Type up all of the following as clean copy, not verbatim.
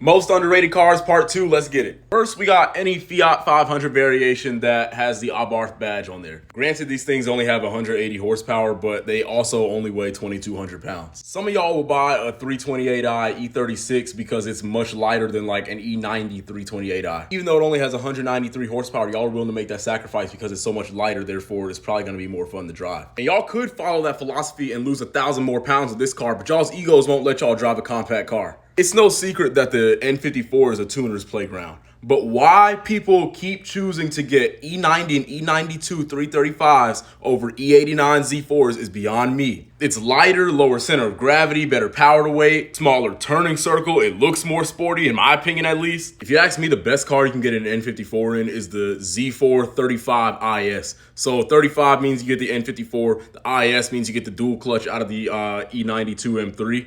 Most underrated cars, part 2, let's get it. First, we got any Fiat 500 variation that has the Abarth badge on there. Granted, these things only have 180 horsepower, but they also only weigh 2,200 pounds. Some of y'all will buy a 328i E36 because it's much lighter than like an E90 328i. Even though it only has 193 horsepower, y'all are willing to make that sacrifice because it's so much lighter, therefore it's probably gonna be more fun to drive. And y'all could follow that philosophy and lose 1,000 more pounds with this car, but y'all's egos won't let y'all drive a compact car. It's no secret that the N54 is a tuner's playground, but why people keep choosing to get E90 and E92 335s over E89 Z4s is beyond me. It's lighter, lower center of gravity, better power to weight, smaller turning circle, it looks more sporty in my opinion at least. If you ask me, the best car you can get an N54 in is the Z4 35 IS. So 35 means you get the N54, the IS means you get the dual clutch out of the E92 M3.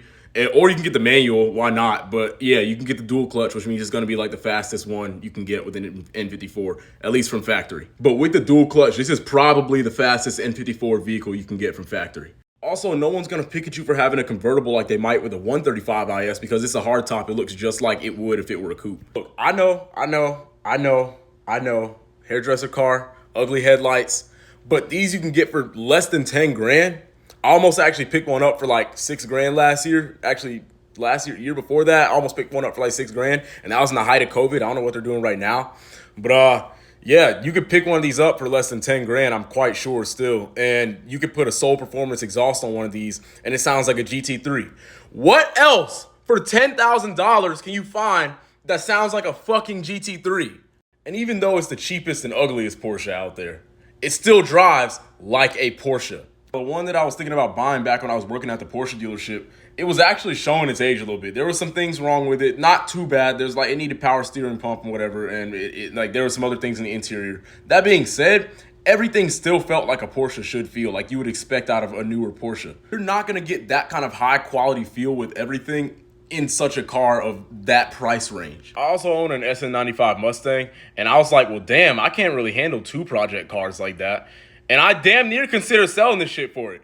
Or you can get the manual, why not? But yeah, you can get the dual clutch, which means it's gonna be like the fastest one you can get with an N54, at least from factory. But with the dual clutch, this is probably the fastest N54 vehicle you can get from factory. Also, no one's gonna pick at you for having a convertible like they might with a 135 IS because it's a hardtop. It looks just like it would if it were a coupe. Look, I know, hairdresser car, ugly headlights, but these you can get for less than 10 grand. I almost actually picked one up for like 6 grand last year. Actually, year before that, I almost picked one up for like 6 grand. And that was in the height of COVID. I don't know what they're doing right now. But yeah, you could pick one of these up for less than 10 grand, I'm quite sure still. And you could put a Soul Performance exhaust on one of these and it sounds like a GT3. What else for $10,000 can you find that sounds like a fucking GT3? And even though it's the cheapest and ugliest Porsche out there, it still drives like a Porsche. The one that I was thinking about buying back when I was working at the Porsche dealership, it was actually showing its age a little bit. There were some things wrong with it, not too bad. There's like, it needed power steering pump and whatever, and like there were some other things in the interior. That being said, everything still felt like a Porsche should feel, like you would expect out of a newer Porsche. You're not gonna get that kind of high quality feel with everything in such a car of that price range. I also own an SN95 Mustang, and I was like, well, damn, I can't really handle 2 project cars like that. And I damn near consider selling this shit for it.